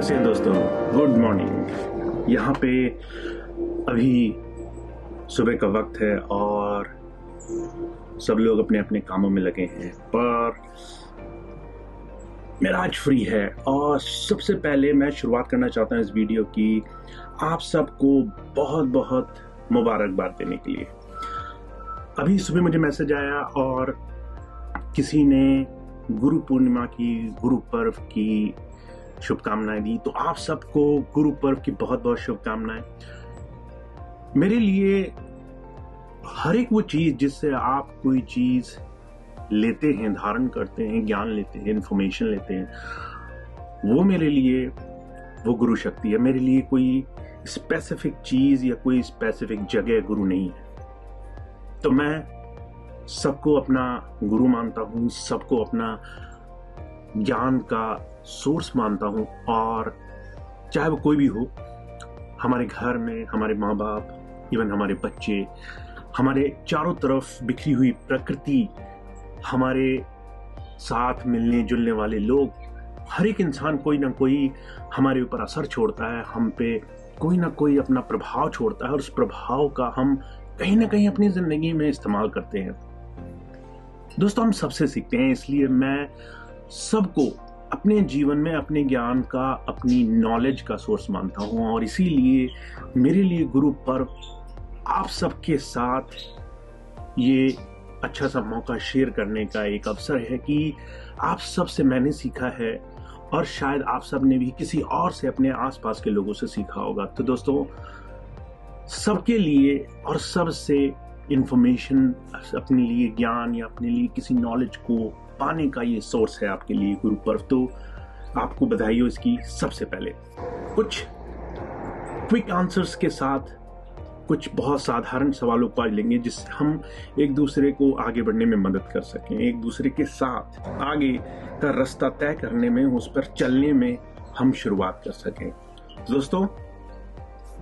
कैसे हैं दोस्तों? Good morning. यहाँ पे अभी सुबह का वक्त है और सब लोग अपने अपने कामों में लगे हैं, पर मेरा आज फ्री है। और सबसे पहले मैं शुरुआत करना चाहता हूँ इस वीडियो की आप सबको बहुत बहुत मुबारकबाद देने के लिए। अभी सुबह मुझे मैसेज आया और किसी ने गुरु पूर्णिमा की, गुरु पर्व की शुभकामनाएं दी। तो आप सबको गुरु पर्व की बहुत बहुत शुभकामनाएं। मेरे लिए हर एक वो चीज जिससे आप कोई चीज लेते हैं, धारण करते हैं, ज्ञान लेते हैं, इंफॉर्मेशन लेते हैं, वो मेरे लिए वो गुरु शक्ति है। मेरे लिए कोई स्पेसिफिक चीज या कोई स्पेसिफिक जगह गुरु नहीं है। तो मैं सबको अपना गुरु मानता हूं, सबको अपना ज्ञान का सोर्स मानता हूं। और चाहे वो कोई भी हो, हमारे घर में हमारे माँ बाप, इवन हमारे बच्चे, हमारे चारों तरफ बिखरी हुई प्रकृति, हमारे साथ मिलने जुलने वाले लोग, हर एक इंसान कोई ना कोई हमारे ऊपर असर छोड़ता है, हम पे कोई ना कोई अपना प्रभाव छोड़ता है और उस प्रभाव का हम कहीं ना कहीं अपनी जिंदगी में इस्तेमाल करते हैं। दोस्तों, हम सबसे सीखते हैं, इसलिए मैं सबको अपने जीवन में अपने ज्ञान का, अपनी नॉलेज का सोर्स मानता हूं। और इसीलिए मेरे लिए गुरु पर्व आप सबके साथ ये अच्छा सा मौका शेयर करने का एक अवसर है कि आप सब से मैंने सीखा है और शायद आप सब ने भी किसी और से, अपने आसपास के लोगों से सीखा होगा। तो दोस्तों, सबके लिए और सबसे इंफॉर्मेशन, अपने लिए ज्ञान या अपने लिए किसी नॉलेज को पाने का ये सोर्स है आपके लिए गुरु पर्व। तो आपको बधाई हो इसकी। सबसे पहले कुछ क्विक आंसर्स के साथ कुछ बहुत साधारण सवालों पर लेंगे जिससे हम एक दूसरे को आगे बढ़ने में मदद कर सकें, एक दूसरे के साथ आगे का रास्ता तय करने में, उस पर चलने में हम शुरुआत कर सकें। दोस्तों,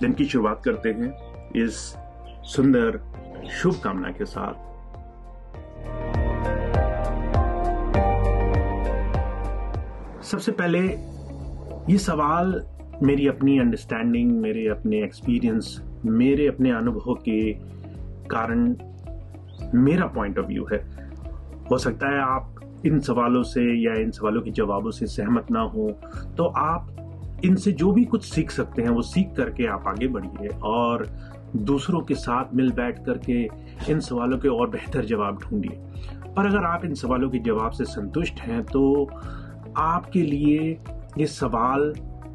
दिन की शुरुआत करते हैं इस सुंदर शुभकामना के साथ। सबसे पहले ये सवाल मेरी अपनी अंडरस्टैंडिंग, मेरे अपने एक्सपीरियंस, मेरे अपने अनुभव के कारण मेरा पॉइंट ऑफ व्यू है। हो सकता है आप इन सवालों से या इन सवालों के जवाबों से सहमत ना हो, तो आप इनसे जो भी कुछ सीख सकते हैं वो सीख करके आप आगे बढ़िए और दूसरों के साथ मिल बैठ करके इन सवालों के और बेहतर जवाब ढूंढिए। पर अगर आप इन सवालों के जवाब से संतुष्ट हैं तो आपके लिए ये सवाल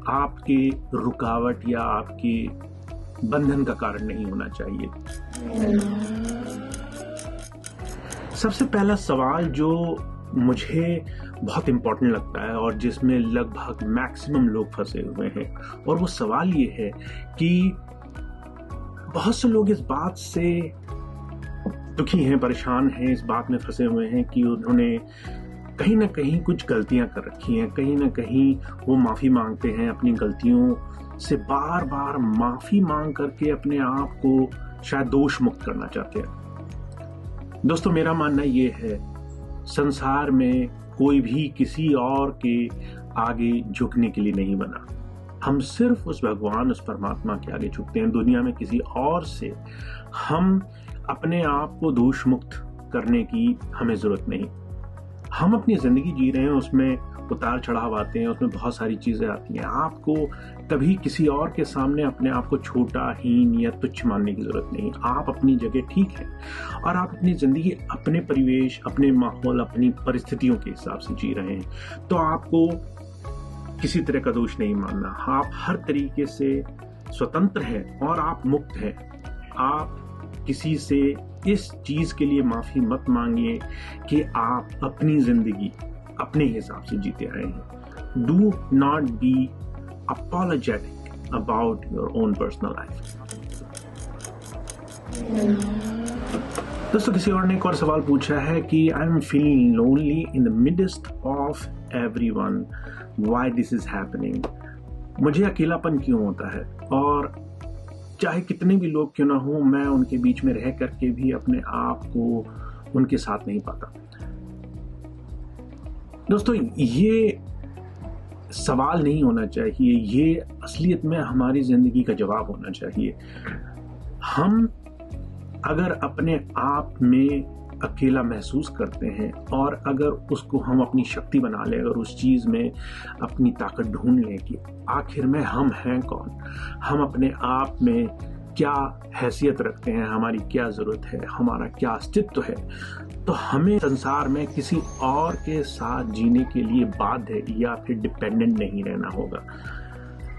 आपके रुकावट या आपके बंधन का कारण नहीं होना चाहिए। सबसे पहला सवाल जो मुझे बहुत इंपॉर्टेंट लगता है और जिसमें लगभग मैक्सिमम लोग फंसे हुए हैं, और वो सवाल ये है कि बहुत से लोग इस बात से दुखी हैं, परेशान हैं, इस बात में फंसे हुए हैं कि उन्होंने कहीं ना कहीं कुछ गलतियां कर रखी हैं, कहीं ना कहीं वो माफी मांगते हैं, अपनी गलतियों से बार बार माफी मांग करके अपने आप को शायद दोष मुक्त करना चाहते हैं। दोस्तों, मेरा मानना ये है, संसार में कोई भी किसी और के आगे झुकने के लिए नहीं बना। हम सिर्फ उस भगवान, उस परमात्मा के आगे झुकते हैं। दुनिया में किसी और से हम अपने आप को दोष मुक्त करने की हमें जरूरत नहीं। हम अपनी जिंदगी जी रहे हैं, उसमें उतार चढ़ाव आते हैं, उसमें बहुत सारी चीजें आती हैं। आपको कभी किसी और के सामने अपने आप को छोटा, हीन या तुच्छ मानने की जरूरत नहीं। आप अपनी जगह ठीक है और आप अपनी जिंदगी अपने परिवेश, अपने माहौल, अपनी परिस्थितियों के हिसाब से जी रहे हैं। तो आपको किसी तरह का दोष नहीं मानना। आप हर तरीके से स्वतंत्र हैं और आप मुक्त हैं। आप किसी से इस चीज के लिए माफी मत मांगिए कि आप अपनी जिंदगी अपने हिसाब से जीते आए हैं। Do not be apologetic about your own personal life. दोस्तों, किसी और ने एक और सवाल पूछा है कि I am feeling lonely in the midst of everyone, why this is happening. मुझे अकेलापन क्यों होता है और चाहे कितने भी लोग क्यों ना हो, मैं उनके बीच में रह करके भी अपने आप को उनके साथ नहीं पाता। दोस्तों, ये सवाल नहीं होना चाहिए, ये असलियत में हमारी जिंदगी का जवाब होना चाहिए। हम अगर अपने आप में अकेला महसूस करते हैं और अगर उसको हम अपनी शक्ति बना लें, अगर उस चीज में अपनी ताकत ढूंढ लें कि आखिर में हम हैं कौन, हम अपने आप में क्या हैसियत रखते हैं, हमारी क्या जरूरत है, हमारा क्या अस्तित्व है, तो हमें संसार में किसी और के साथ जीने के लिए बाध्य या फिर डिपेंडेंट नहीं रहना होगा।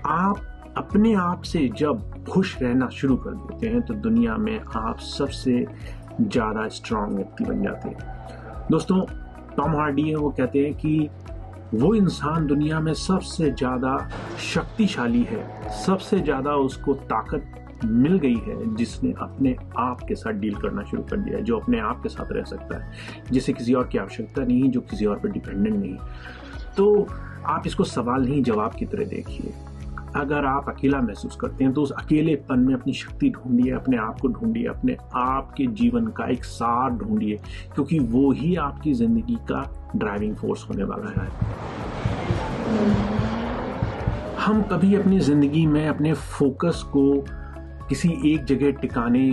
आप अपने आप से जब खुश रहना शुरू कर देते हैं तो दुनिया में आप सबसे ज्यादा स्ट्रांग व्यक्ति बन जाते हैं। दोस्तों, टॉम हार्डी है, वो कहते हैं कि वो इंसान दुनिया में सबसे ज्यादा शक्तिशाली है, सबसे ज्यादा उसको ताकत मिल गई है जिसने अपने आप के साथ डील करना शुरू कर दिया है, जो अपने आप के साथ रह सकता है, जिसे किसी और की आवश्यकता नहीं, जो किसी और पर डिपेंडेंट नहीं। तो आप इसको सवाल नहीं जवाब की तरह देखिए। अगर आप अकेला महसूस करते हैं तो उस अकेलेपन में अपनी शक्ति ढूंढिए, अपने आप को ढूंढिए, अपने आप के जीवन का एक सार ढूंढिए, क्योंकि वो ही आपकी जिंदगी का ड्राइविंग फोर्स होने वाला है। हम कभी अपनी जिंदगी में अपने फोकस को किसी एक जगह टिकाने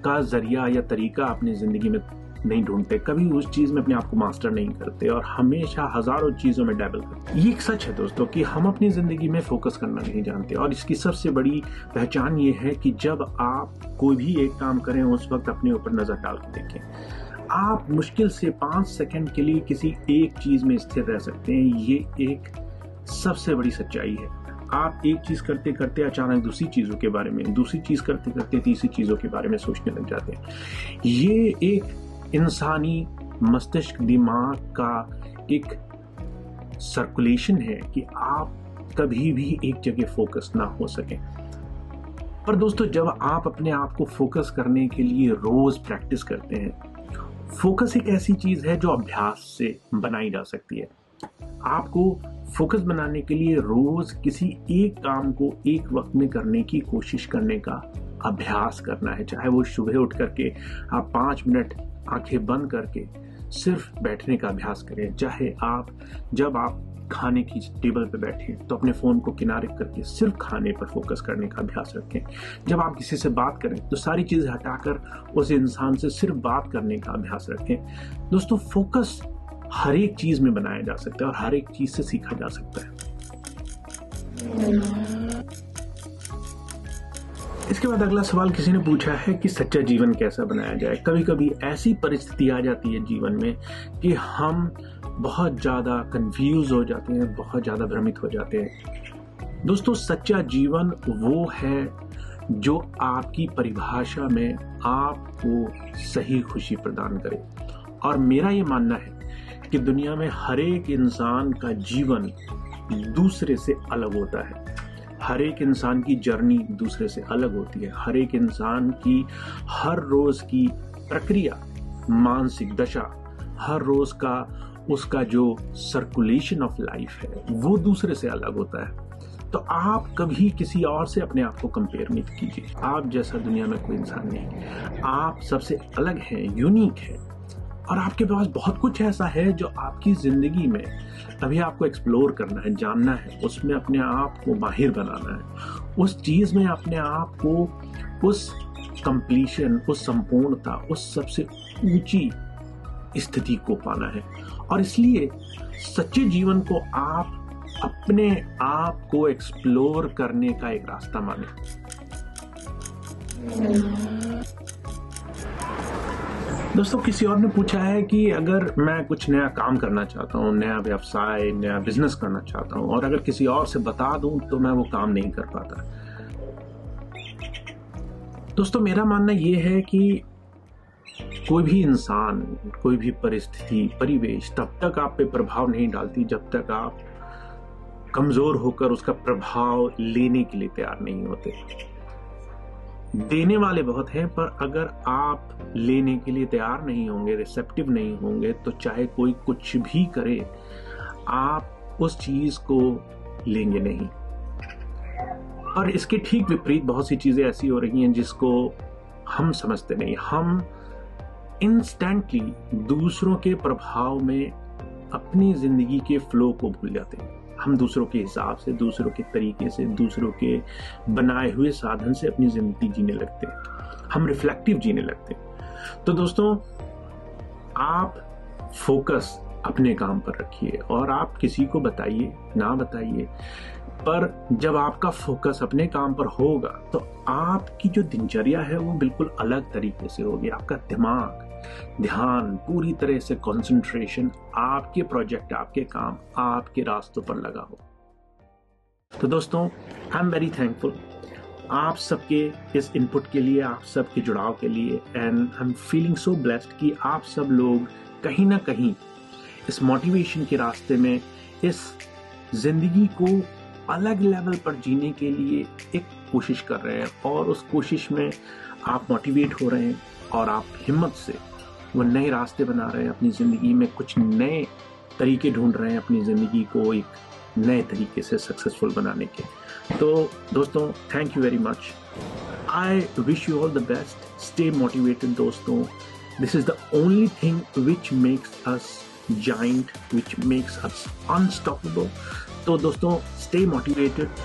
का जरिया या तरीका अपनी जिंदगी में नहीं ढूंढते, कभी उस चीज में अपने आप को मास्टर नहीं करते और हमेशा हजारों चीजों में डैबल करते। ये एक सच है दोस्तों कि हम अपनी जिंदगी में फोकस करना नहीं जानते, और इसकी सबसे बड़ी पहचान ये है कि जब आप कोई भी एक काम करें उस वक्त अपने ऊपर नजर डाल के देखें। आप मुश्किल से 5 सेकंड के लिए किसी एक चीज में स्थिर रह सकते हैं, ये एक सबसे बड़ी सच्चाई है। आप एक चीज करते करते अचानक दूसरी चीजों के बारे में, दूसरी चीज करते करते तीसरी चीजों के बारे में सोचने लग जाते हैं। ये एक इंसानी मस्तिष्क दिमाग का एक सर्कुलेशन है कि आप कभी भी एक जगह फोकस ना हो सके। पर दोस्तों, जब आप अपने आप को फोकस करने के लिए रोज प्रैक्टिस करते हैं, फोकस एक ऐसी चीज है जो अभ्यास से बनाई जा सकती है। आपको फोकस बनाने के लिए रोज किसी एक काम को एक वक्त में करने की कोशिश करने का अभ्यास करना है। चाहे वो सुबह उठ करके आप 5 मिनट आंखें बंद करके सिर्फ बैठने का अभ्यास करें, चाहे जब आप खाने की टेबल पर बैठे तो अपने फोन को किनारे करके सिर्फ खाने पर फोकस करने का अभ्यास रखें। जब आप किसी से बात करें तो सारी चीजें हटाकर उस इंसान से सिर्फ बात करने का अभ्यास रखें। दोस्तों, फोकस हर एक चीज में बनाया जा सकता है और हर एक चीज से सीखा जा सकता है। इसके बाद अगला सवाल किसी ने पूछा है कि सच्चा जीवन कैसा बनाया जाए। कभी कभी ऐसी परिस्थिति आ जाती है जीवन में कि हम बहुत ज्यादा कंफ्यूज हो जाते हैं, बहुत ज्यादा भ्रमित हो जाते हैं। दोस्तों, सच्चा जीवन वो है जो आपकी परिभाषा में आपको सही खुशी प्रदान करे। और मेरा ये मानना है कि दुनिया में हर एक इंसान का जीवन दूसरे से अलग होता है। हर एक इंसान की जर्नी दूसरे से अलग होती है। हर एक इंसान की हर रोज की प्रक्रिया, मानसिक दशा, हर रोज का उसका जो सर्कुलेशन ऑफ लाइफ है वो दूसरे से अलग होता है। तो आप कभी किसी और से अपने आप को कंपेयर मत कीजिए। आप जैसा दुनिया में कोई इंसान नहीं। आप सबसे अलग हैं, यूनिक है, और आपके पास बहुत कुछ ऐसा है जो आपकी जिंदगी में अभी आपको एक्सप्लोर करना है, जानना है, उसमें अपने आप को माहिर बनाना है, उस चीज में अपने आप को उस कंप्लीशन, उस संपूर्णता, उस सबसे ऊंची स्थिति को पाना है। और इसलिए सच्चे जीवन को आप अपने आप को एक्सप्लोर करने का एक रास्ता माने। दोस्तों, किसी और ने पूछा है कि अगर मैं कुछ नया काम करना चाहता हूँ, नया व्यवसाय, नया बिजनेस करना चाहता हूँ, और अगर किसी और से बता दूं तो मैं वो काम नहीं कर पाता। दोस्तों, मेरा मानना ये है कि कोई भी इंसान, कोई भी परिस्थिति, परिवेश तब तक आप पे प्रभाव नहीं डालती जब तक आप कमजोर होकर उसका प्रभाव लेने के लिए तैयार नहीं होते। देने वाले बहुत हैं, पर अगर आप लेने के लिए तैयार नहीं होंगे, रिसेप्टिव नहीं होंगे, तो चाहे कोई कुछ भी करे, आप उस चीज को लेंगे नहीं। और इसके ठीक विपरीत बहुत सी चीजें ऐसी हो रही हैं जिसको हम समझते नहीं। हम इंस्टेंटली दूसरों के प्रभाव में अपनी जिंदगी के फ्लो को भूल जाते हैं। हम दूसरों के हिसाब से, दूसरों के तरीके से, दूसरों के बनाए हुए साधन से अपनी जिंदगी जीने लगते हैं, हम रिफ्लेक्टिव जीने लगते हैं। तो दोस्तों, आप फोकस अपने काम पर रखिए और आप किसी को बताइए ना बताइए, पर जब आपका फोकस अपने काम पर होगा तो आपकी जो दिनचर्या है वो बिल्कुल अलग तरीके से होगी। आपका दिमाग, ध्यान, पूरी तरह से कंसंट्रेशन आपके प्रोजेक्ट, आपके काम, आपके रास्तों पर लगा हो। तो दोस्तों, आई एम वेरी थैंकफुल आप सबके इस इनपुट के लिए, आप सबके जुड़ाव के लिए, and I am feeling so blessed कि आप सब लोग कहीं ना कहीं इस मोटिवेशन के रास्ते में, इस जिंदगी को अलग लेवल पर जीने के लिए एक कोशिश कर रहे हैं, और उस कोशिश में आप मोटिवेट हो रहे हैं और आप हिम्मत से वो नए रास्ते बना रहे हैं अपनी ज़िंदगी में, कुछ नए तरीके ढूंढ रहे हैं अपनी ज़िंदगी को एक नए तरीके से सक्सेसफुल बनाने के। तो दोस्तों, thank you very much. I wish you all the best. Stay motivated दोस्तों। This is the only thing which makes us giant, which makes us unstoppable. तो दोस्तों, stay motivated,